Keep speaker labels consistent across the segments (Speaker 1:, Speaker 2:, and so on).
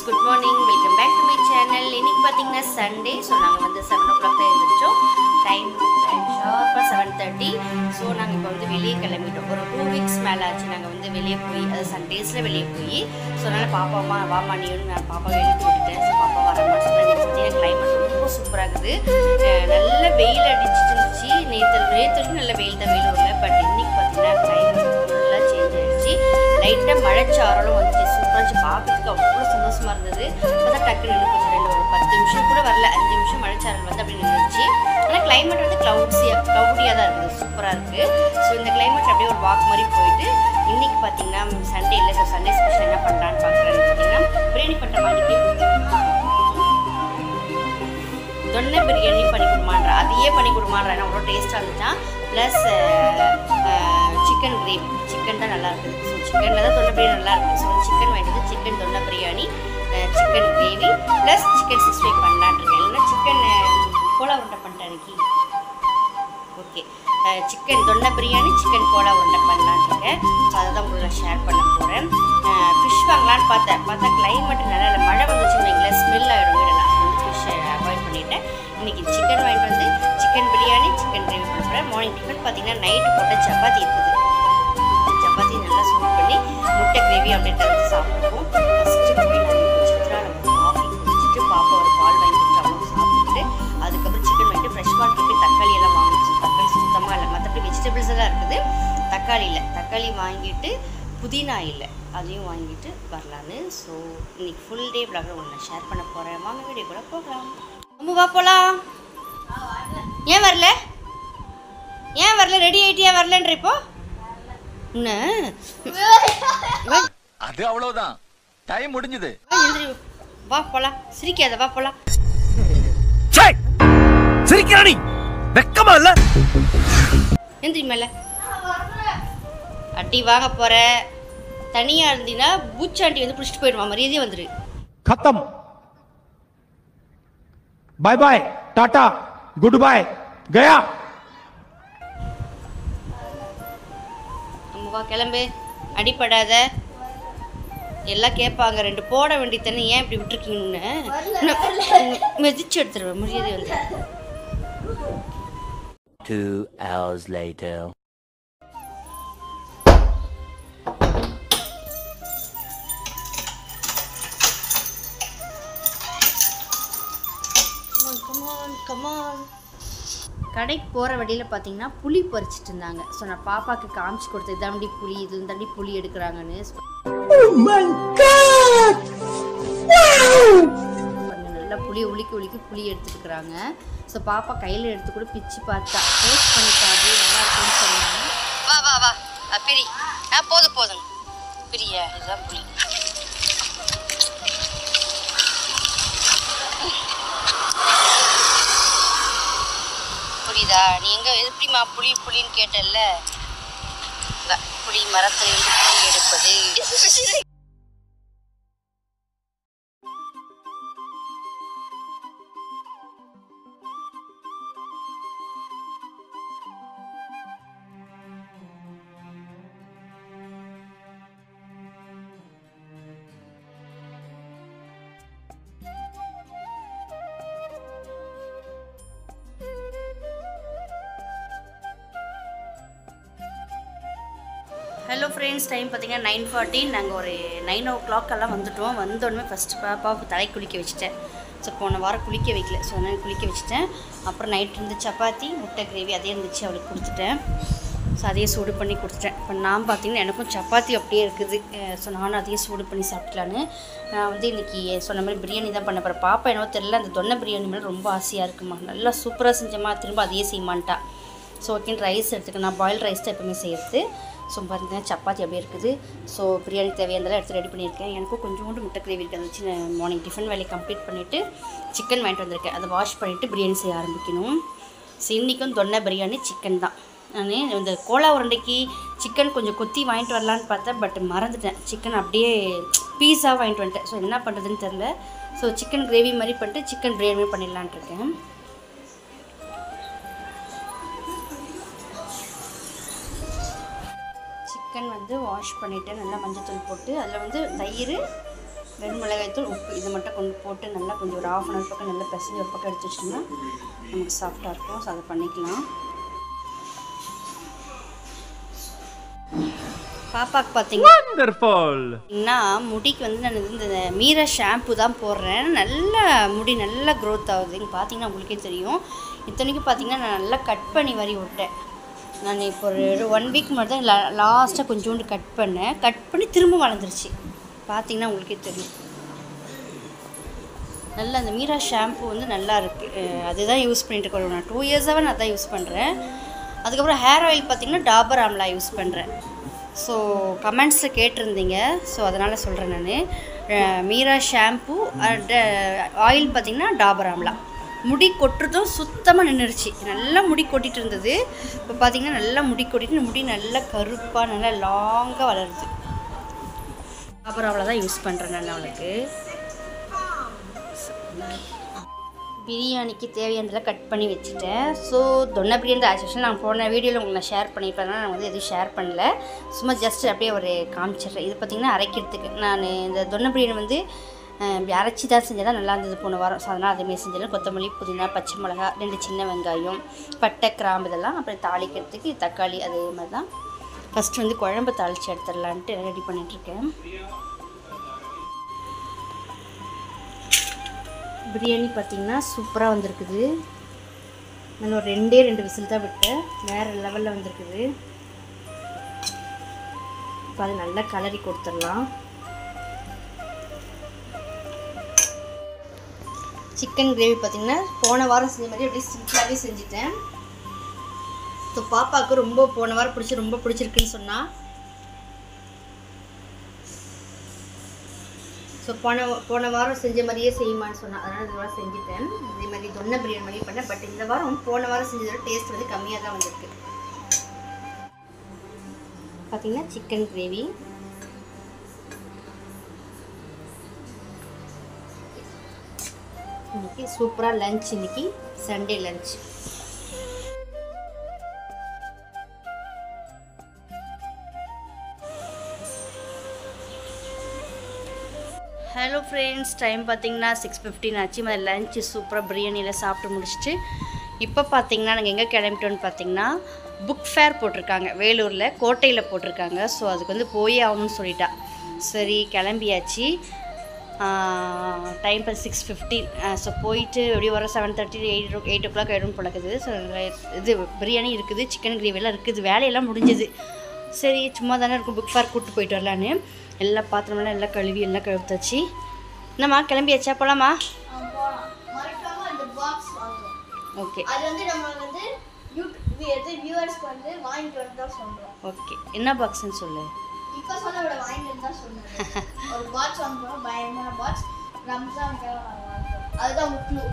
Speaker 1: good morning, welcome back to my channel. இன்னைக்கு பாத்தீங்கன்னா Sunday. So நாங்கள் வந்து 7 o'clock தான் எழுந்திரிச்சோம். டைம் ஷார்ப்பாக 7:30. ஸோ நாங்கள் இப்போ வந்து வெளியே கிளம்பிட்டோம். ஒரு 2 weeks மேலே ஆச்சு நாங்கள் வந்து வெளியே போய், அது சண்டேஸில் வெளியே போய். ஸோ அதனால் பாப்பாமா வாமா நீன்னு நான் பாப்பாவை எழுப்பி விட்டுட்டேன். ஸோ பாப்பா வரமா சொன்னேன். பார்த்தீங்கன்னா கிளைமேட் ரொம்ப சூப்பராக இருக்குது. நல்ல வெயில் அடிச்சுட்டு இருந்துச்சு. நேற்று நல்ல வெயில் தான், வெயில் வரல. பட் இன்னைக்கு பார்த்தீங்கன்னா கிளைமேட் ஃபுல்லாக சேஞ்ச் ஆகிடுச்சு. லைட்டாக மழைச்சாரலும் வந்துச்சு. சூப்பராக பார்க்கறதுக்கு அவ்வளோ சந்தோஷமாக இருந்தது. அதான் டக்குன்னு நினைச்சு ஒரு 10 நிமிஷம் கூட வரல, 5 நிமிஷம் மழைச்சாரல் வந்து அப்படி நின்றுச்சு. ஆனால் கிளைமேட் வந்து க்ளவுடியாக தான் இருக்குது, சூப்பராக இருக்குது. ஸோ இந்த கிளைமேட் அப்படியே ஒரு வாக் மாதிரி போயிட்டு இன்றைக்கி பார்த்தீங்கன்னா சண்டே இல்லை. சண்டே ஸ்பெஷல் என்ன பண்ணுறான்னு பார்க்குறேன்னு பார்த்தீங்கன்னா பிரியாணி பண்ணுற மாதிரிக்கு தொன்னை பிரியாணி பண்ணி கொடுமான்றா, அதையே பண்ணி கொடுமான்றா. ஏன்னா அவ்வளோ டேஸ்ட்டாக இருந்துச்சான். ப்ளஸ் சிக்கன் கிரேவி, சிக்கன் தான் நல்லா இருக்குது. ஸோ சிக்கனில் தான் தொன்னை பிரியாணி நல்லா இருக்குது. ஸோ சிக்கன் வாங்கிட்டு சிக்கன் தொன்னை biryani, chicken gravy plus chicken 65 பண்ணலான் இருக்கேன். இல்லைன்னா சிக்கன் கோலா உருண்டை பண்ணிட்டேன் அன்றைக்கி. ஓகே, சிக்கன் தொன்னை பிரியாணி, சிக்கன் கோலா உருண்டை பண்ணலான் இருக்கேன். ஸோ அதை தான் உங்களை ஷேர் பண்ண போகிறேன். ஃபிஷ் வாங்கலான்னு பார்த்தா கிளைமேட் நல்லா இல்லை, மழை வந்துச்சுன்னு வைங்களேன், ஸ்மெல் ஆகிடும் வீடெல்லாம். வந்து ஃபிஷ்ஷை அவாய்ட் பண்ணிவிட்டேன். இன்றைக்கி சிக்கன் வாங்கிட்டு வந்து சிக்கன் பிரியாணி, சிக்கன் கிரேவி பண்ணுறேன். மார்னிங் டிஃபன் பார்த்தீங்கன்னா நைட்டு போட்ட சப்பாத்தி இருக்குது. சப்பாத்தி நல்லா சூட் பண்ணி முட்டை கிரேவி அப்படின்ட்டு வந்து சாப்பிடுவோம். ஃபஸ்ட்டு போய் நாங்கள் சித்ராவில் காஃபி குடிச்சிட்டு பாப்பா ஒரு பால் வாங்கி கொடுத்தாலும் சாப்பிட்டுட்டு அதுக்கப்புறம் சிக்கன் வாங்கிட்டு ஃப்ரெஷ் மார்க்கெட்டு தக்காளி எல்லாம் வாங்கிச்சு. தக்காளி சுத்தமாக இல்லை, மற்றபடி வெஜிடபிள்ஸ் எல்லாம் இருக்குது. தக்காளி இல்லை, தக்காளி வாங்கிட்டு புதினா இல்லை, அதையும் வாங்கிட்டு வரலான்னு. ஸோ இன்னைக்கு ஃபுல் டே விளாக ஒன்று ஷேர் பண்ண போகிறேன். வாங்க வீடியோ கூட போகலாம். அம்மா வா போகலாம். ஏன் வரல? ஏன் வரல? ரெடி ஆகிட்டியா? வரலன்ற இப்போ
Speaker 2: அது அவ்வளவுதான், டைம் முடிஞ்சது.
Speaker 1: வா போலாம். சிரிக்காத, வா போலாம்.
Speaker 2: சிரிக்கிறானி வெக்கமா இல்ல?
Speaker 1: எந்திரி மேல. அட்டி வாங்க போற. தனியா இருந்தீங்கன்னா பூச்சாண்டி வந்து புடிச்சிட்டு போயிடுவான். மரியாதையே வந்துரு.
Speaker 3: खत्म, bye bye, tata, goodbye, गया.
Speaker 1: அம்மா கிளம்பு, அடிப்படாத. எல்லாம் கேட்பாங்க, 2 போட வேண்டிய தண்ணி ஏன் இப்படி விட்டுருக்கீங்கன்னு மெதிச்சு எடுத்துருவேன். மரியாதை வந்து
Speaker 2: 2 hours later.
Speaker 1: கமான். கடைக்கு போகிற வழியில் பார்த்தீங்கன்னா புளி பறிச்சிட்டு இருந்தாங்க. ஸோ நான் பாப்பாவுக்கு காமிச்சு கொடுத்தது, இதாண்டி புளி, இது தாண்டி புளி எடுக்கிறாங்கன்னு. நல்லா புளி உளிக்கி புளி எடுத்துருக்குறாங்க. ஸோ பாப்பா கையில் எடுத்து கூட பிச்சு பார்த்தா டேஸ்ட் பண்ணி பாரு, நல்லா இருக்குன்னு சொன்னாங்க. வா வா வா பிரி. போதும் பிரிய, இதுதான் புளி. புரியுதா? நீ எங்கே எப்படிமா புளின்னு கேட்டல்ல, புளி மரத்தில் இருந்து புளி எடுப்பது. ஹலோ ஃப்ரெண்ட்ஸ், டைம் பார்த்தீங்கன்னா 9:40. நாங்கள் ஒரு 9 o'clock வந்துட்டோம். வந்தோடனே ஃபஸ்ட்டு பாப்பாவுக்கு தலை குளிக்க வச்சுட்டேன். ஸோ போன வாரம் குளிக்க வைக்கல, ஸோ அதனால் குளிக்க வச்சுட்டேன். அப்புறம் நைட் இருந்து சப்பாத்தி முட்டை கிரேவி அதே இருந்துச்சு, அவளுக்கு கொடுத்துட்டேன். ஸோ அதையே சூடு பண்ணி கொடுத்துட்டேன். இப்போ நான் பார்த்தீங்கன்னா எனக்கும் சப்பாத்தி அப்படியே இருக்குது. ஸோ நானும் அதையே சூடு பண்ணி சாப்பிட்லான்னு நான் வந்து இன்றைக்கி சொன்ன மாதிரி பிரியாணி தான் பண்ண போகிறேன். பாப்பா என்னவோ தெரியல, அந்த தொன்னை பிரியாணி மேலே ரொம்ப ஆசையாக இருக்குமா, நல்லா சூப்பராக செஞ்சம்மா, திரும்ப அதையே செய்யமான்ட்டா. ஸோ ஓகேன்னு ரைஸ் எடுத்துக்க, நான் பாயில் ரைஸ் தான் எப்பவுமே செய்கிறது. ஸோ பார்த்தீங்கன்னா சப்பாத்தி அப்படியே இருக்குது. ஸோ பிரியாணி தேவையானதெல்லாம் எடுத்து ரெடி பண்ணியிருக்கேன். எனக்கும் கொஞ்சோண்டு முட்டை கிரேவி இருக்குது, அதை வச்சு நான் மார்னிங் டிஃபன் வேலையை கம்ப்ளீட் பண்ணிவிட்டு சிக்கன் வாங்கிட்டு வந்திருக்கேன். அதை வாஷ் பண்ணிவிட்டு பிரியாணி செய்ய ஆரம்பிக்கணும். ஸோ இன்றைக்கும் தொன்னை பிரியாணி சிக்கன் தான். நான் இந்த கோலா உருண்டைக்கு சிக்கன் கொஞ்சம் கொத்தி வாங்கிட்டு வரலான்னு பார்த்தேன், பட் மறந்துட்டேன். சிக்கன் அப்படியே பீஸாக வாங்கிட்டு வந்துட்டேன். ஸோ என்ன பண்ணுறதுன்னு தெரில. ஸோ சிக்கன் கிரேவி மாதிரி பண்ணிட்டு சிக்கன் பிரியாணி பண்ணிடலான் இருக்கேன். சிக்கன் வந்து வாஷ் பண்ணிவிட்டு நல்லா மஞ்சள் தூள் போட்டு அதில் வந்து தயிர் வெறும் மிளகாய்த்தூள் உப்பு இது மட்டும் கொண்டு போட்டு நல்லா கொஞ்சம் ஒரு 1/2 hour பக்கம் நல்லா பிசைஞ்சு ஒரு பக்கம் எடுத்து வச்சிட்டோம்னா நமக்கு சாஃப்டாக இருக்கும். ஸோ அதை பண்ணிக்கலாம். பாப்பாவுக்கு பார்த்தீங்கன்னா முடிக்கு வந்து நான் இந்த மீரா ஷாம்பு தான் போடுறேன். நல்லா முடி நல்லா க்ரோத் ஆகுது. இங்கே பார்த்தீங்கன்னா உங்களுக்கே தெரியும். இத்தனைக்கும் பார்த்தீங்கன்னா நான் நல்லா கட் பண்ணி வரி விட்டேன். நான் இப்போ ஒரு 1 week மட்டும் தான் லாஸ்ட்டாக கொஞ்சோண்டு கட் பண்ணேன். கட் பண்ணி திரும்ப வளர்ந்துருச்சு. பார்த்தீங்கன்னா உங்களுக்கே தெரியும். நல்லா அந்த மீரா ஷாம்பு வந்து நல்லா இருக்குது. அதுதான் யூஸ் பண்ணிட்டு இருக்கேன். நான் 2 years-ஆகவே நான் தான் யூஸ் பண்ணுறேன். அதுக்கப்புறம் ஹேர் ஆயில் பார்த்திங்கன்னா டாபர் ஆம்லா யூஸ் பண்ணுறேன். ஸோ கமெண்ட்ஸில் கேட்டிருந்தீங்க. ஸோ அதனால் சொல்கிறேன் நான். மீரா ஷாம்பு ஆயில் பார்த்திங்கன்னா டாபர் ஆம்லா. முடி கொட்டுறதும் சுத்தமாக நின்றுடுச்சு. நல்லா முடி கொட்டிகிட்டு இருந்தது. இப்போ பார்த்திங்கன்னா நல்லா முடி கொட்டிட்டு முடி நல்லா கருப்பாக நல்லா லாங்காக வளருது. டாபர் ஆம்லா தான் யூஸ் பண்ணுறேன் நான் அவளுக்கு. பிரியாணிக்கு தேவையானதெல்லாம் கட் பண்ணி வச்சுட்டேன். ஸோ தொன்னை பிரியாணி ஆக்சுவலாக நான் போன வீடியோவில் உங்களுக்கு நான் ஷேர் பண்ணியிருப்பேன். நான் வந்து எதுவும் ஷேர் பண்ணல. சும்மா ஜஸ்ட் அப்படியே ஒரு காமிச்சிடுறேன். இது பார்த்திங்கன்னா அரைக்கிறதுக்கு நான் இந்த தொன்னை பிரியாணி வந்து இப்படி அரைச்சி தான் செஞ்சால் தான் நல்லா இருந்தது போன வாரம். ஸோ அதனால் அதேமாதிரி செஞ்சிடலாம். கொத்தமல்லி, புதினா, பச்சை மிளகா, 2 சின்ன வெங்காயம், பட்டை, கிராம்பு இதெல்லாம். அப்புறம் தாளிக்கிறதுக்கு தக்காளி அதே மாதிரி தான். ஃபஸ்ட்டு வந்து குழம்பு தாளித்து எடுத்துடலான்ட்டு ரெடி பண்ணிகிட்ருக்கேன். பிரியாணி பார்த்திங்கன்னா சூப்பராக வந்திருக்குது. நான் ஒரு 2 விசில் தான் விட்டேன். வேறு லெவலில் வந்திருக்குது. இப்போ அது நல்லா கலரி கொடுத்துடலாம். சிக்கன் கிரேவி பார்த்திங்கன்னா போன வாரம் செஞ்ச மாதிரி அப்படியே சிம்பிளாகவே செஞ்சுட்டேன். ஸோ பாப்பாவுக்கு ரொம்ப போன வாரம் ரொம்ப பிடிச்சிருக்குன்னு சொன்னால். ஸோ போன வாரம் செஞ்ச மாதிரியே செய்யுமான்னு சொன்னால் அதனால் இந்த வாரம் செஞ்சுட்டேன். இதே மாதிரி தொன்னை பிரியாணி மாதிரி பண்ணேன். பட் இந்த வாரம் போன வாரம் செஞ்சதோட டேஸ்ட் வந்து கம்மியாக தான் வந்திருக்கு. பார்த்திங்கன்னா சிக்கன் கிரேவி. இன்றைக்கி சூப்பராக லன்ச். இன்றைக்கி Sunday lunch. Hello friends, time பார்த்திங்கன்னா 6:15 ஆச்சு. முதல்ல லன்ச்சு சூப்பராக பிரியாணியில் சாப்பிட்டு முடிச்சுட்டு இப்போ பார்த்திங்கன்னா நாங்கள் எங்கே கிளம்பிட்டோன்னு பார்த்திங்கன்னா புக் ஃபேர் போட்டிருக்காங்க. வேலூரில் கோட்டையில் போட்டிருக்காங்க. ஸோ அதுக்கு வந்து போயே ஆகணும்னு சொல்லிட்டா. சரி கிளம்பியாச்சு. டைம் இப்போ 6:15. ஸோ போயிட்டு எப்படியும் வர 7:30 8 o'clock ஆகிடும் பழக்குது. ஸோ இது பிரியாணி இருக்குது, சிக்கன் கிரேவியெல்லாம் இருக்குது, வேலையெல்லாம் முடிஞ்சது. சரி சும்மா தானே இருக்கும், புக் ஃபேர் கூப்பிட்டு போயிட்டு வரலான்னு எல்லா பாத்திரமெல்லாம் எல்லாம் கழுவி எல்லாம் கழுவித்தாச்சு. என்னம்மா கிளம்பியாச்சா? போகலாமா? ஓகே. அது வந்து நம்ம வந்து வியூவர்ஸ்க்கு வந்து வாங்கிட்டு வந்து தான் சொல்றோம். ஓகே, என்ன பாக்ஸ்னு சொல்லு. இப்போ சொன்ன விட வாங்கிட்டு வந்து தான் சொன்னேன். ஒரு பாக்ஸ் வாங்குறோம், பயங்கரமான பாக்ஸ். ரம்ஜானுக்கு அதுதான் க்ளூ.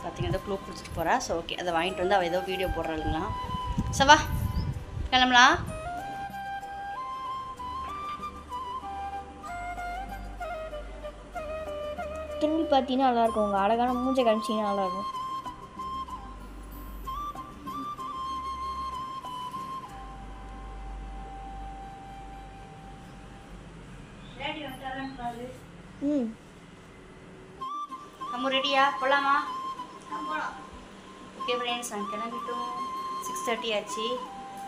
Speaker 1: பார்த்தீங்கன்னா க்ளூ கொடுத்துட்டு போகிறா. ஸோ ஓகே, அதை வாங்கிட்டு வந்து அவள் ஏதோ வீடியோ போடுறாளுங்களா. சவா கிளம்பலாம்.
Speaker 4: திரும்பி பார்த்தீங்கன்னா நல்லாயிருக்கும். உங்கள் அழகான மூஞ்சை காமிச்சிங்கன்னா நல்லாயிருக்கும்.
Speaker 1: நம்ம ரெடியா? போகலாமா? ஓகே ஃப்ரெண்ட்ஸ், நாங்கள் கிளம்பிட்டோம். 6:30 ஆச்சு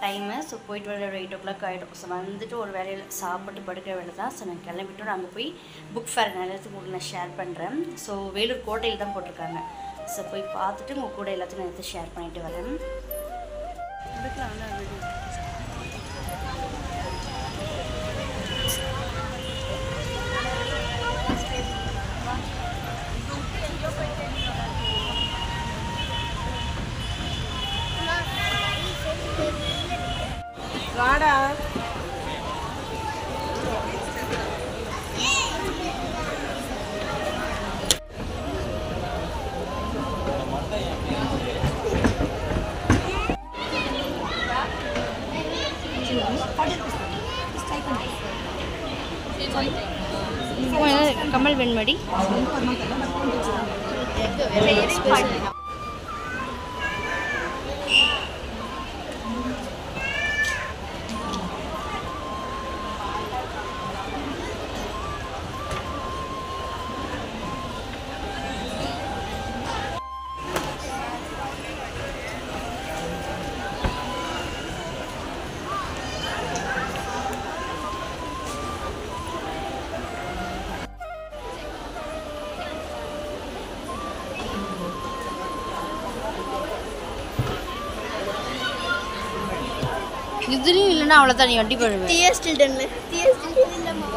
Speaker 1: டைமு. ஸோ போயிட்டு வர 8 o'clock ஆகிடும். ஸோ வந்துட்டு ஒரு வேலையில் சாப்பிட்டு படுக்கிற வேலை தான். ஸோ நாங்கள் கிளம்பிட்டோம். நாங்கள் போய் புக் ஃபேர் நேரத்துக்கு உங்களுக்கு நான் ஷேர் பண்ணுறேன். ஸோ வேலூர் கோட்டையில் தான் போட்டிருக்காங்க. ஸோ போய் பார்த்துட்டு உங்கள் கூட எல்லாத்தையும் நான் எடுத்து ஷேர் பண்ணிட்டு வரேன்.
Speaker 4: வாடா.
Speaker 1: கமல் வெண்மடி இதுலேயும் இல்லைன்னா அவ்வளோதான், நீ வண்டி போடுவேன்.
Speaker 4: டிஎஸ்டில்டன்ல டிஎஸ்டில்டன் இல்லைம்மா.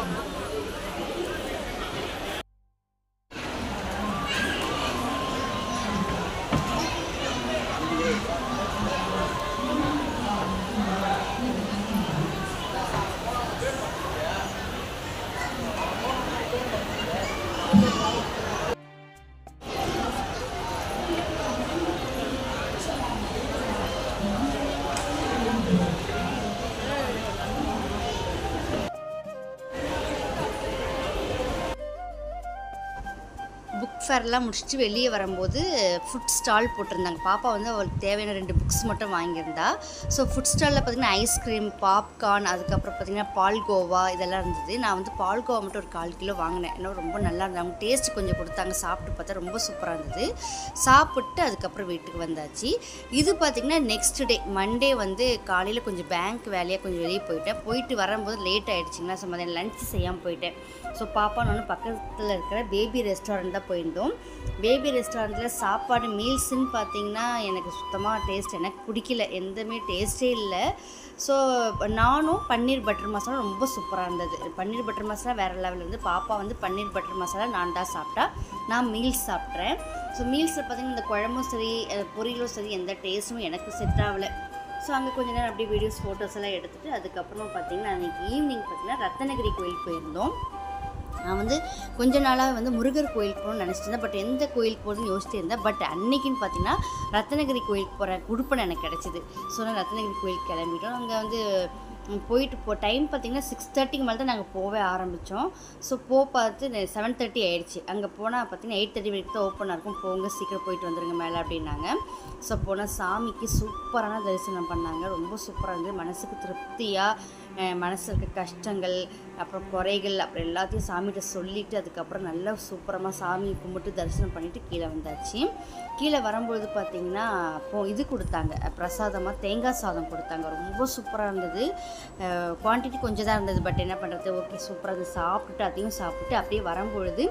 Speaker 1: புக் ஃபேர்லாம் முடிச்சுட்டு வெளியே வரும்போது ஃபுட் ஸ்டால் போட்டிருந்தாங்க. பாப்பா வந்து அவளுக்கு தேவையான 2 புக்ஸ் மட்டும் வாங்கியிருந்தா. ஸோ ஃபுட் ஸ்டாலில் பார்த்திங்கன்னா ஐஸ்கிரீம், பாப்கார்ன், அதுக்கப்புறம் பார்த்திங்கன்னா பால்கோவா இதெல்லாம் இருந்தது. நான் வந்து பால்கோவா மட்டும் ஒரு 1/4 கிலோ வாங்கினேன். ஏன்னா ரொம்ப நல்லா இருந்தது. அவங்க டேஸ்ட்டு கொஞ்சம் கொடுத்தாங்க. சாப்பிட்டு பார்த்தா ரொம்ப சூப்பராக இருந்தது. சாப்பிட்டு அதுக்கப்புறம் வீட்டுக்கு வந்தாச்சு. இது பார்த்திங்கன்னா நெக்ஸ்ட் டே மண்டே வந்து காலையில் கொஞ்சம் பேங்க் வேலையாக கொஞ்சம் வெளியே போயிட்டேன். போயிட்டு வரும்போது லேட் ஆகிடுச்சிங்களா. ஸோ மதியம் லன்ச் செய்யாமல் போயிட்டேன். ஸோ பாப்பா நான் பக்கத்தில் இருக்கிற பேபி ரெஸ்டாரண்ட் தான் போயிருந்தோம். பேபி ரெஸ்டாரண்ட்டில் சாப்பாடு மீல்ஸுன்னு பார்த்திங்கன்னா எனக்கு சுத்தமாக டேஸ்ட் எனக்கு பிடிக்கல. எந்தமே டேஸ்ட்டே இல்லை. ஸோ நானும் பன்னீர் பட்டர் மசாலா ரொம்ப சூப்பராக இருந்தது. பன்னீர் பட்டர் மசாலா வேறு லெவலில் இருந்து. பாப்பா வந்து பன்னீர் பட்டர் மசாலா நான் தான் சாப்பிட்டா. நான் மீல்ஸ் சாப்பிட்றேன். ஸோ மீல்ஸில் பார்த்திங்கன்னா இந்த குழம்பும் சரி பொரியலும் சரி எந்த டேஸ்ட்டும் எனக்கு செட் ஆகலை. ஸோ அங்கே கொஞ்சம் நேரம் அப்படியே வீடியோஸ் ஃபோட்டோஸ் எல்லாம் எடுத்துகிட்டு அதுக்கப்புறமா பார்த்திங்கன்னா அன்றைக்கி ஈவினிங் பார்த்திங்கன்னா ரத்னகிரி கோயிலுக்கு போயிருந்தோம். நான் வந்து கொஞ்ச நாளாக வந்து முருகர் கோயிலுக்கு போகணும்னு நினச்சிட்டு இருந்தேன். பட் எந்த கோயிலுக்கு போகிறதுன்னு யோசிச்சுட்டு இருந்தேன். பட் அன்னைக்குன்னு பார்த்தீங்கன்னா ரத்னகிரி கோயிலுக்கு போகிற குடுப்பனை எனக்கு கிடச்சிது. ஸோ நான் ரத்னகிரி கோயிலுக்கு கிளம்பிட்டோம். அங்கே வந்து போயிட்டு டைம் பார்த்திங்கன்னா 6:30க்கு மேலே தான் நாங்கள் போகவே ஆரம்பித்தோம். ஸோ பார்த்து 7:30 ஆகிடுச்சு. அங்கே போனால் பார்த்திங்கன்னா 8:30 வரைக்கும் தான் ஓப்பனாக இருக்கும். போங்க சீக்கிரம் போயிட்டு வந்துடுங்க மேலே அப்படின்னாங்க. ஸோ போனால் சாமிக்கு சூப்பரான தரிசனம் பண்ணாங்க. ரொம்ப சூப்பராக இருந்தது. மனசுக்கு திருப்தியாக மனசில் இருக்க கஷ்டங்கள் அப்புறம் குறைகள் அப்புறம் எல்லாத்தையும் சாமிகிட்ட சொல்லிவிட்டு அதுக்கப்புறம் நல்லா சூப்பரமாக சாமியை கும்பிட்டு தரிசனம் பண்ணிவிட்டு கீழே வந்தாச்சு. கீழே வரும்பொழுது பார்த்திங்கன்னா இது கொடுத்தாங்க பிரசாதமாக தேங்காய் சாதம் கொடுத்தாங்க. ரொம்ப சூப்பராக இருந்தது. குவான்டிட்டி கொஞ்சம் தான் இருந்தது. பட் என்ன பண்ணுறது, ஓகே சூப்பராக அது சாப்பிட்டுட்டு அதையும் சாப்பிட்டு அப்படியே வரும்பொழுது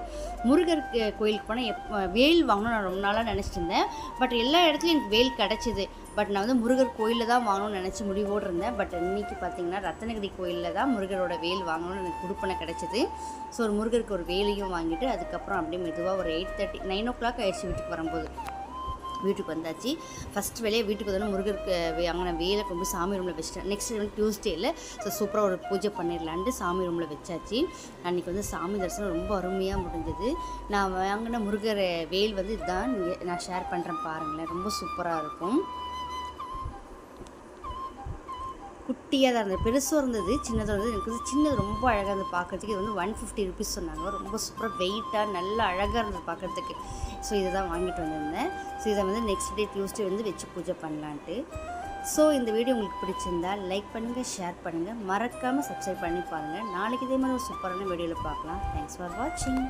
Speaker 1: முருகர் கோயிலுக்கு போனால் வேல் வாங்கணும்னு நான் ரொம்ப நாளாக நினச்சிட்டு இருந்தேன். பட் எல்லா இடத்துலையும் எனக்கு வேல் கிடச்சிது. பட் நான் வந்து முருகர் கோயிலில் தான் வாங்கணும்னு நினச்சி முடிவோடு இருந்தேன். பட் இன்றைக்கி பார்த்திங்கன்னா ரத்னகிரி கோயிலில் தான் முருகரோட வேல் வாங்கணும்னு எனக்கு கொடுப்பனை கிடச்சிது. ஸோ ஒரு முருகருக்கு ஒரு வேலையும் வாங்கிட்டு அதுக்கப்புறம் அப்படியே மெதுவாக ஒரு 8:30 9 o'clock ஆகிடுச்சு வீட்டுக்கு வரும்போது. வீட்டுக்கு வந்தாச்சு. ஃபஸ்ட் வேலையை வீட்டுக்கு வந்தோன்னா முருகருக்கு வாங்கின வேலை கொண்டு போய் சாமி ரூமில் வச்சுட்டேன். நெக்ஸ்ட் வந்து டியூஸ்டேயில் ஸோ சூப்பராக ஒரு பூஜை பண்ணிடலான்ட்டு சாமி ரூமில் வச்சாச்சு. அன்றைக்கி வந்து சாமி தரிசனம் ரொம்ப அருமையாக முடிஞ்சது. நான் வாங்கின முருகர் வேல் வந்து இதுதான் நான் ஷேர் பண்ணுறேன் பாருங்களேன். ரொம்ப சூப்பராக இருக்கும். குட்டியாக தான் இருந்தது. பெருசாக இருந்தது, சின்னதாக இருந்தது. எனக்கு வந்து சின்னது ரொம்ப அழகாக இருந்தது பார்க்குறதுக்கு. இது வந்து 150 rupees சொன்னாங்க. ரொம்ப சூப்பராக வெயிட்டாக நல்லா அழகாக இருந்தது பார்க்குறதுக்கு. ஸோ இதை தான் வாங்கிட்டு வந்திருந்தேன். ஸோ இதை வந்து நெக்ஸ்ட் டே டியூஸ்டே வந்து வச்சு பூஜை பண்ணலான்ட்டு. ஸோ இந்த வீடியோ உங்களுக்கு பிடிச்சிருந்தா லைக் பண்ணுங்கள், ஷேர் பண்ணுங்கள், மறக்காமல் சப்ஸ்கிரைப் பண்ணி பாருங்கள். நாளைக்கு இதே மாதிரி ஒரு சூப்பரான வீடியோவில் பார்க்கலாம். தேங்க்ஸ் ஃபார் வாட்சிங்.